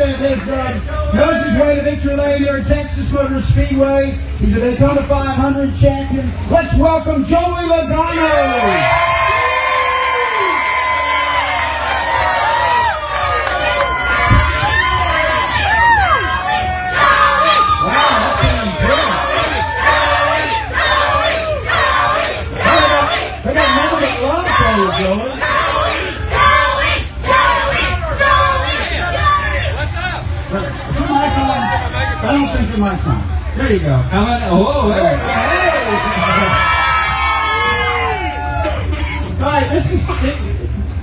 that has knows his way to victory lane here at Texas Motor Speedway. He's a Daytona 500 champion. Let's welcome Joey Logano. I don't think it might sound. There you go. How about, oh, there. Hey! All right, this is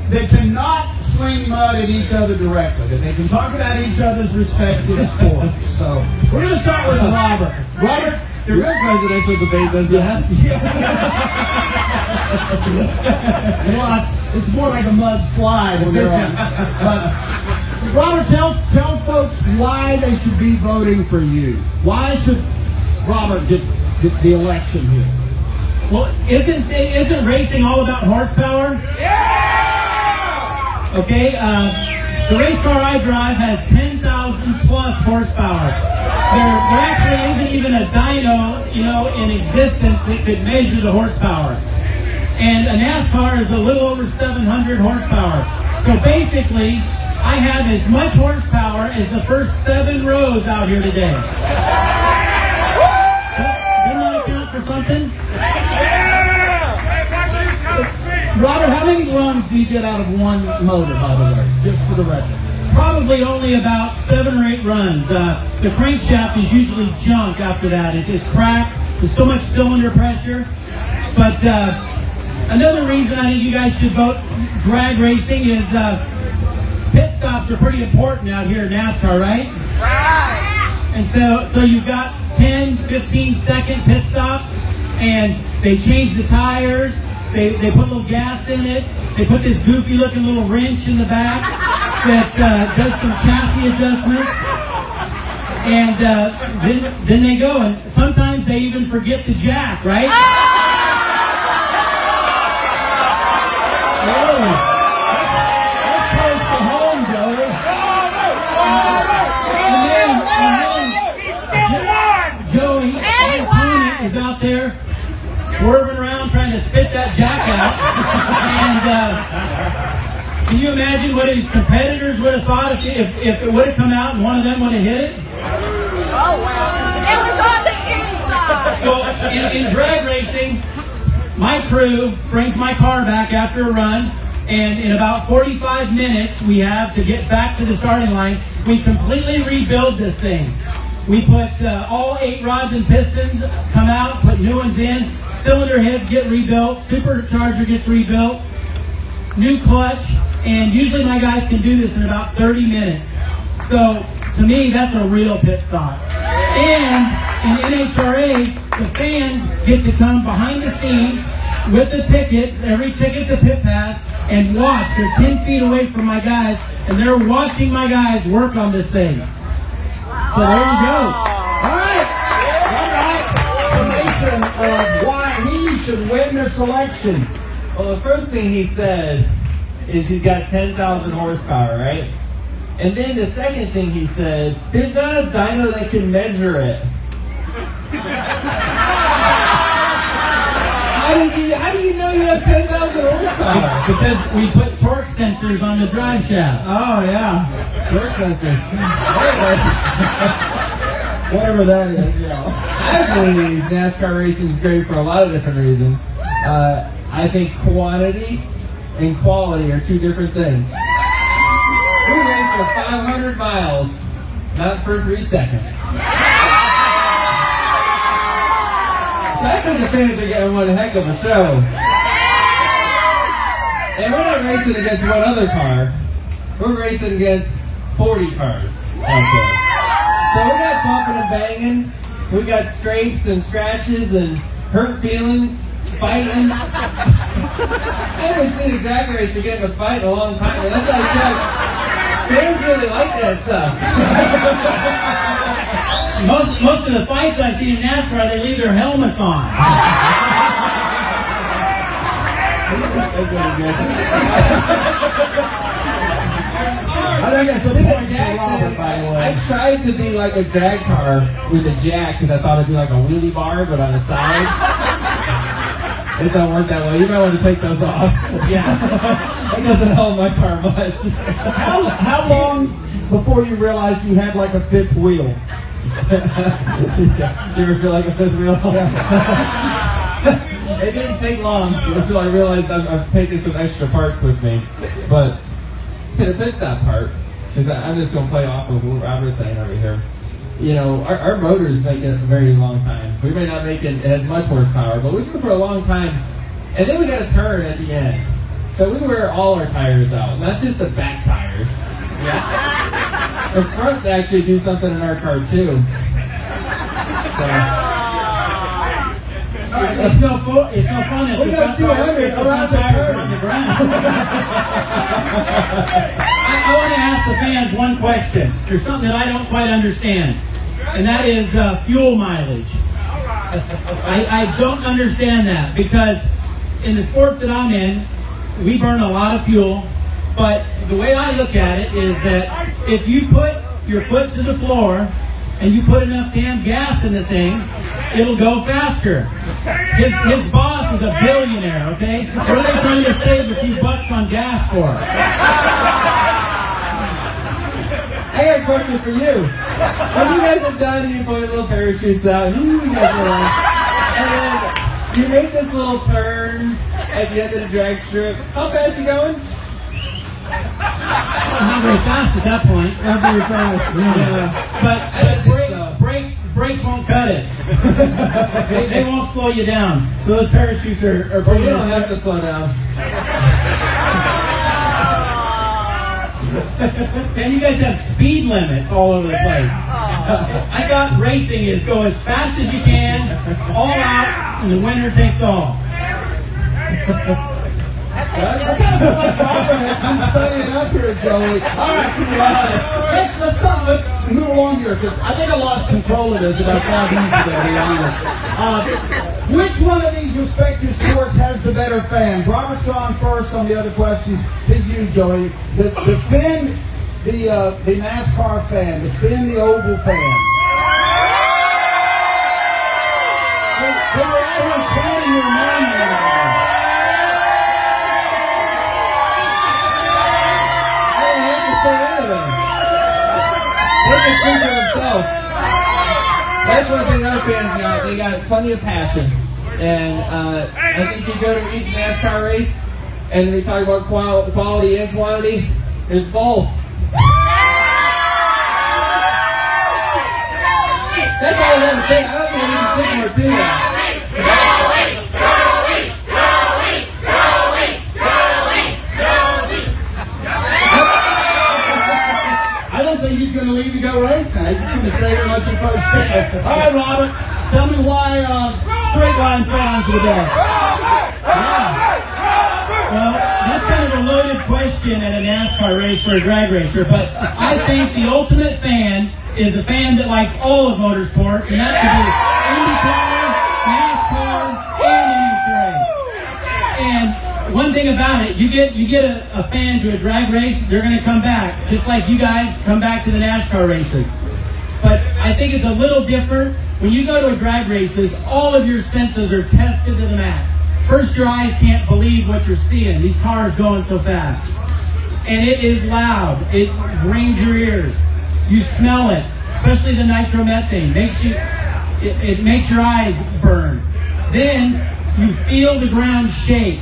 they cannot swing mud at each other directly. That they can talk about each other's respective sports. So we're going to start with Robert. Robert, the real presidential debate does that. Well, it's more like a mud slide when they're on. But Robert, tell folks why they should be voting for you. Why should Robert get the election here? Well, isn't racing all about horsepower? Yeah! Okay, the race car I drive has 10,000 plus horsepower. There actually isn't even a dyno, in existence that could measure the horsepower. And a NASCAR is a little over 700 horsepower. So basically, I have as much horsepower as the first 7 rows out here today. Didn't that account for something? Robert, how many runs do you get out of one motor, by the way, just for the record? Probably only about 7 or 8 runs. The crankshaft is usually junk after that. It's cracked. There's so much cylinder pressure. But another reason I think you guys should vote drag racing is pit stops are pretty important out here in NASCAR, right? Right. And so you've got 10, 15-second pit stops, and they change the tires. They put a little gas in it. They put this goofy-looking little wrench in the back that does some chassis adjustments. And then they go. And sometimes they even forget the jack, right? Oh. Is out there swerving around trying to spit that jack out. And can you imagine what his competitors would have thought if it would have come out and one of them would have hit it? Oh, wow. It was on the inside. Well, in drag racing, my crew brings my car back after a run, and in about 45 minutes we have to get back to the starting line. We completely rebuild this thing. We put all 8 rods and pistons come out, put new ones in, cylinder heads get rebuilt, supercharger gets rebuilt, new clutch, and usually my guys can do this in about 30 minutes. So to me, that's a real pit stop. And in NHRA, the fans get to come behind the scenes with the ticket. Every ticket's a pit pass, and watch. They're 10 feet away from my guys, and they're watching my guys work on this thing. So there you go. All right. Summation of why he should win this election. Well, the first thing he said is he's got 10,000 horsepower, right? And then the second thing he said, there's not a dyno that can measure it. How do you know you have 10,000 horsepower? Because we put torque sensors on the drive shaft. Oh, yeah. Torque sensors. Whatever that is, Actually, NASCAR racing is great for a lot of different reasons. I think quantity and quality are 2 different things. We race for 500 miles, not for 3 seconds. So I think the fans are getting one heck of a show. And we're not racing against one other car. We're racing against 40 cars out there. So we got bumping and banging. We got scrapes and scratches and hurt feelings, fighting. I haven't seen a drag racer get in a fight in a long time. And that's like, fans really like that stuff. Most of the fights I've seen in NASCAR, they leave their helmets on. I think that's a point for Robert, by the way. I tried to be like a drag car with a jack because I thought it'd be like a wheelie bar, but on the side. It don't work that way. You might want to take those off. Yeah. It doesn't help my car much. How long before you realized you had like a fifth wheel? You ever feel like a fifth wheel? It didn't take long until I realized I'm taking some extra parts with me. But to the pit stop part, because I'm just going to play off of what Robert's saying over here. You know, our motors make it a very long time. We may not make it as much horsepower, but we do it for a long time. And then we got to turn at the end. So we wear all our tires out, not just the back tires. Yeah. The fronts actually do something in our car too. It's no fun if we got 200 around the curve on the ground. I want to ask the fans one question. There's something that I don't quite understand, and that is fuel mileage. I don't understand that, because in the sport that I'm in, we burn a lot of fuel, but the way I look at it is that if you put your foot to the floor and you put enough damn gas in the thing, it'll go faster. His boss is a billionaire, okay? What are they trying to save a few bucks on gas for? I got a question for you. When you guys are done and you put your little parachutes out, you guys are like, and then you make this little turn at the end of the drag strip. How fast you going? Not very fast at that point. Not very fast. But brakes won't cut it. they won't slow you down. So those parachutes are Well, you don't have to slow down. And you guys have speed limits all over the place. I thought racing is go as fast as you can, all out, and the winner takes all. I'm studying up here, Joey. All right, let's move along here, because I think I lost control of this about 5 minutes ago, to be honest. Which one of these respective sports has the better fans? Robert's gone first on the other questions. To you, Joey. Defend the NASCAR fan. Defend the oval fan. They were out here chanting your name the other day. They can think for themselves. That's one thing our fans got. They got plenty of passion. And I think you go to each NASCAR race and they talk about quality and quantity. There's both. That's all I want to say. I don't think I need to stick more to that. I don't think he's going to leave to go race now. He's just going to stay here and let you folks stay. All right, Robert, tell me why straight line fans are the best. Well, that's kind of a loaded question at a NASCAR race for a drag racer, but I think the ultimate fan is a fan that likes all of motorsports, and that could be IndyCar, NASCAR, and And one thing about it, you get a fan to a drag race, they're going to come back, just like you guys come back to the NASCAR races. But I think it's a little different. When you go to a drag races, all of your senses are tested to the max. First, your eyes can't believe what you're seeing. These cars going so fast. And it is loud. It rings your ears. You smell it, especially the nitromethane. It makes your eyes burn. Then you feel the ground shake.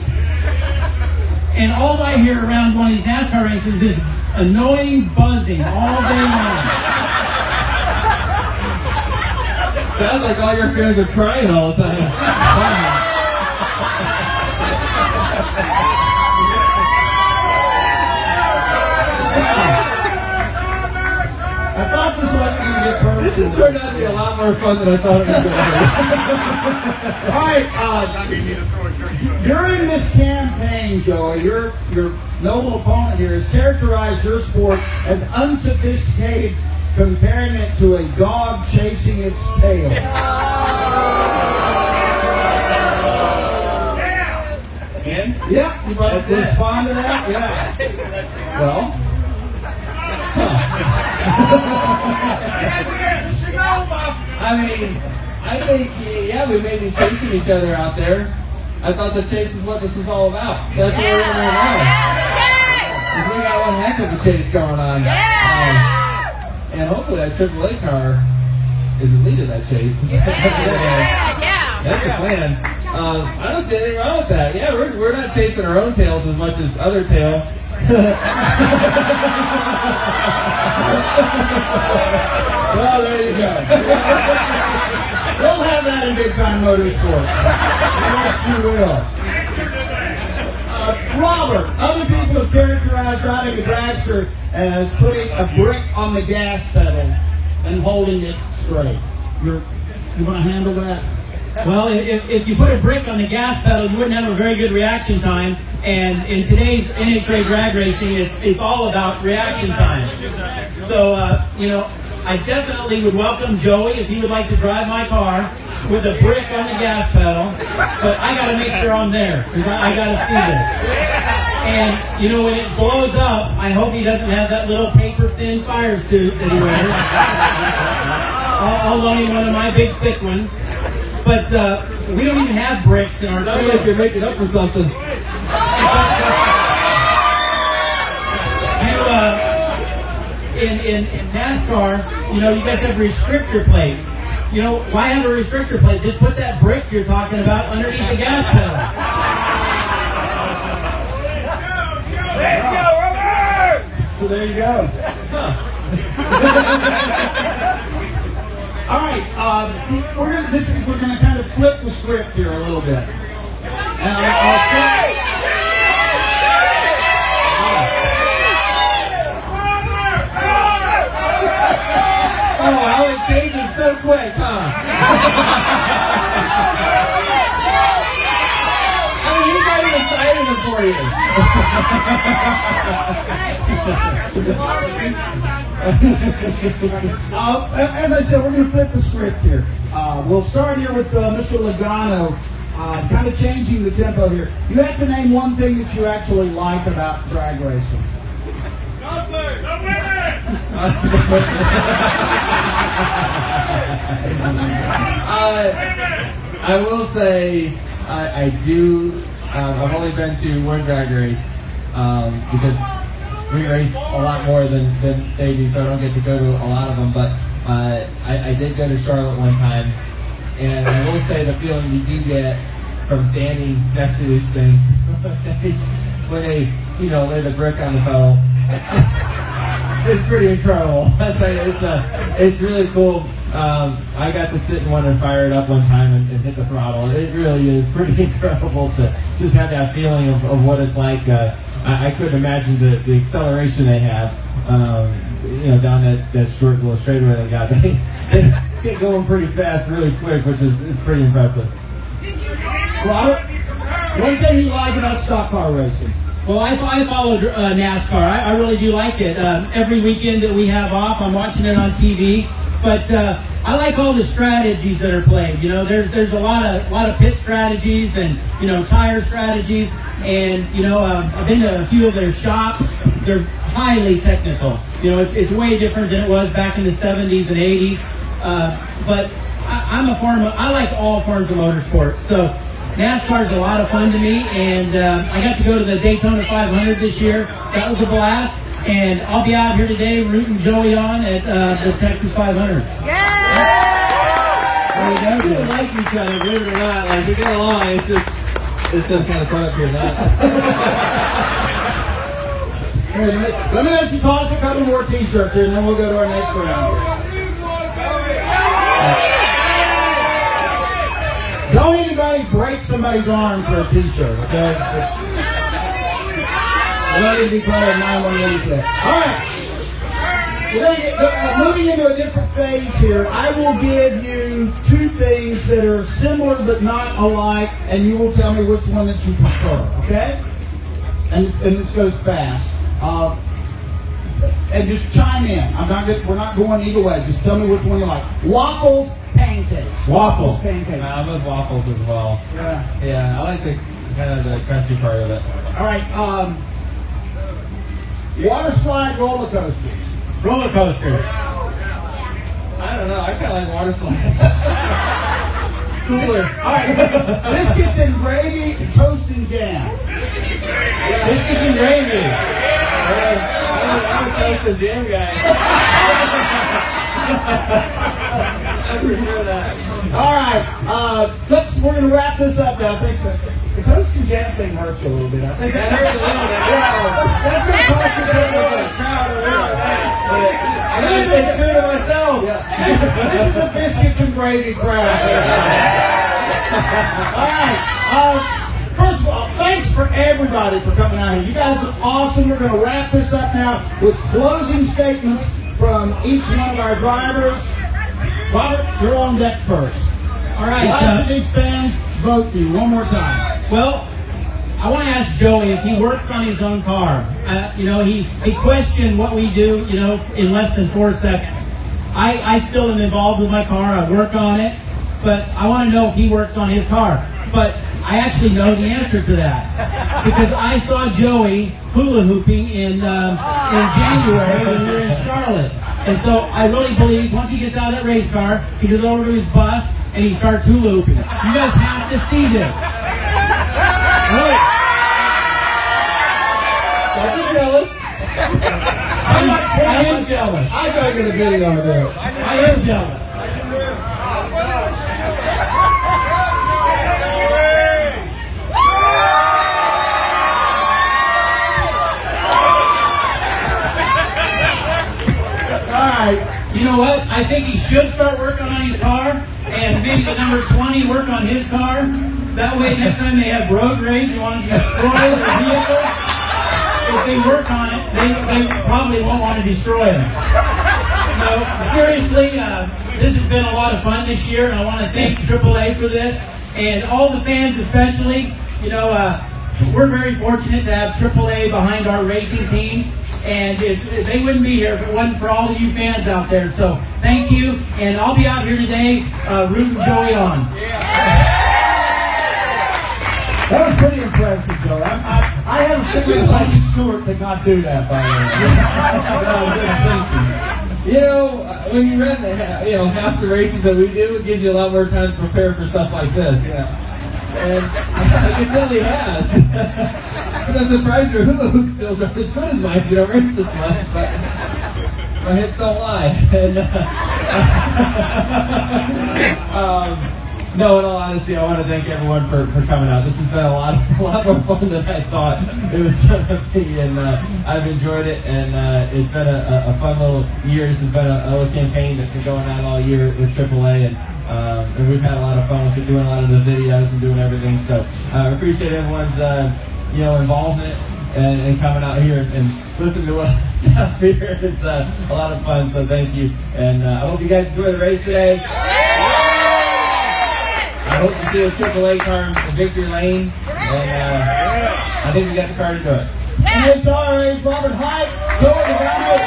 And all I hear around one of these NASCAR races is annoying buzzing all day long. Sounds like all your fans are crying all the time. I thought this wasn't going to get This personal. has turned out to be a lot more fun than I thought it was going to be. All right, during this campaign, Joey, your noble opponent here has characterized your sport as unsophisticated, comparing it to a dog chasing its tail. And? Yeah, you might respond to that? Yeah. Well, I mean, I think, yeah, we may be chasing each other out there. I thought the chase is what this is all about. That's what we're in right now. We got one heck of a chase going on. And hopefully that AAA car is the lead of that chase. That's the plan. I don't see anything wrong with that. Yeah, we're not chasing our own tails as much as other tail. Well, there you go. We'll have that in Big Time Motorsports. Yes, you will. Robert, other people have characterized driving a dragster as putting a brick on the gas pedal and holding it straight. You want to handle that? Well, if you put a brick on the gas pedal, you wouldn't have a very good reaction time. And in today's NHRA drag racing, it's all about reaction time. So, I definitely would welcome Joey if he would like to drive my car with a brick on the gas pedal. But I got to make sure I'm there because I got to see this. And, when it blows up, I hope he doesn't have that little paper-thin fire suit that he wears. I'll loan him one of my big thick ones. But we don't even have bricks in our I feel like you're making up for something. In NASCAR, you guys have restrictor plates. Why have a restrictor plate? Just put that brick you're talking about underneath the gas pedal. So there you go. All right, we're gonna kind of flip the script here a little bit. And I'll start. Oh, how it changes so quick, huh? I mean, he's not even signing it for you. As I said, we're going to flip the script here. We'll start here with Mr. Logano, kind of changing the tempo here. You have to name one thing that you actually like about drag racing. I will say I do. I've only been to one drag race because we race a lot more than they do, so I don't get to go to a lot of them. But I did go to Charlotte one time, and I will say the feeling you do get from standing next to these things when they lay the brick on the pedal. It's pretty incredible. It's really cool. I got to sit in one and fire it up one time and hit the throttle. It really is pretty incredible to just have that feeling of what it's like. I couldn't imagine the acceleration they have. Down that short little straightaway they got. They get going pretty fast, really quick, which is pretty impressive. Robert, one thing you like about stock car racing? Well, I follow NASCAR. I really do like it. Every weekend that we have off, I'm watching it on TV. But I like all the strategies that are played. There's a lot of pit strategies and tire strategies. And I've been to a few of their shops. They're highly technical. It's way different than it was back in the 70s and 80s. But I like all forms of motorsports. So NASCAR is a lot of fun to me, and I got to go to the Daytona 500 this year. That was a blast, and I'll be out here today rooting Joey on at the Texas 500. Yeah! We don't like each other, believe it or not. Like, we get along, it's just kind of fun up here now. Let me let you toss a couple more t-shirts here, and then we'll go to our next round. Don't anybody break somebody's arm for a t-shirt, okay? Let it be part of 911 today. All right. Moving into a different phase here, I will give you two things that are similar but not alike, and you will tell me which one that you prefer, okay? And this goes fast. And just chime in. We're not going either way. Just tell me which one you like. Waffles, pancakes. Waffles, pancakes. I love waffles as well. Yeah, I like the kind of the crunchy part of it. All right. Water slide roller coasters. roller coasters. I don't know. I kind of like water slides. It's cooler. All right, biscuits and gravy, toast and jam. Biscuits and gravy. I'm a toast and jam guy. I prefer that. All right, we're gonna wrap this up now. Thanks. The toast and jam thing hurts you a little bit. I think That hurt a little bit. that's gonna cost you a little bit. I gotta stay true to myself. This is a biscuits and gravy crowd. All right. First of all, thanks for everybody for coming out here. You guys are awesome. We're going to wrap this up now with closing statements from each one of our drivers. Robert, you're on deck first. All right. Why should these fans vote for you one more time? Well, I want to ask Joey if he works on his own car. He questioned what we do, in less than 4 seconds. I still am involved with my car. I work on it. But I want to know if he works on his car. But I actually know the answer to that. Because I saw Joey hula hooping in January when we were in Charlotte. And so I really believe once he gets out of that race car, he goes over to his bus and he starts hula hooping. You guys have to see this. Don't be jealous. I am jealous. I'm not going to video of this. I am jealous. You know what? I think he should start working on his car, and maybe the number 20 work on his car. That way, next time they have road rage, you want to destroy their vehicle. If they work on it, they probably won't want to destroy them. No, seriously, this has been a lot of fun this year, and I want to thank AAA for this, and all the fans especially. We're very fortunate to have AAA behind our racing teams. And they wouldn't be here if it wasn't for all of you fans out there. So thank you. And I'll be out here today rooting Joey on. That was pretty impressive, Joe. I have a feeling Mikey Stewart could not do that, by the way. When you run half the races that we do, it gives you a lot more time to prepare for stuff like this. Yeah. And I can tell he has. Because I'm surprised your hula hoop skills aren't as good as mine. You don't race this much, but my hips don't lie. And, no, in all honesty, I want to thank everyone for coming out. This has been a lot more fun than I thought it was going to be, and I've enjoyed it. And it's been a fun little year. This has been a little campaign that's been going on all year with AAA, and we've had a lot of fun with it, doing a lot of the videos and doing everything. So I appreciate everyone's involvement and coming out here and listening to what stuff here. It's a lot of fun, so thank you. And I hope you guys enjoy the race today. I hope to see a AAA car in victory lane. And I think we got the car to do it. And it's already Robert Hyde, Joey logano.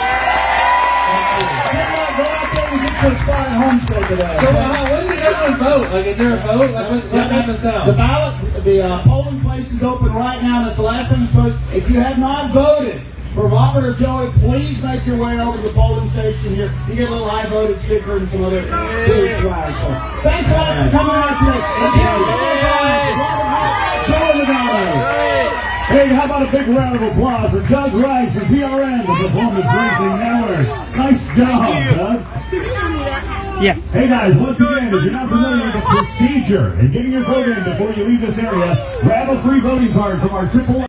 Go out there and get to a spot at Homestead today. So what do you guys want to vote? Like, is there a vote? Like, what happens now? The ballot, the polling place is open right now. That's the last time it's supposed. If you have not voted for Robert or Joey, please make your way over to the polling station here. You get a little I voted sticker and some other cool swag. So thanks a lot for coming out today. Robert Hyde, Joey logano. Hey, how about a big round of applause for Doug Rice and PRN, the Performance Racing Network. Nice job, Doug. Yes. Hey guys, once again, if you're not familiar with the procedure and getting your vote in before you leave this area, grab a free voting card from our AAA.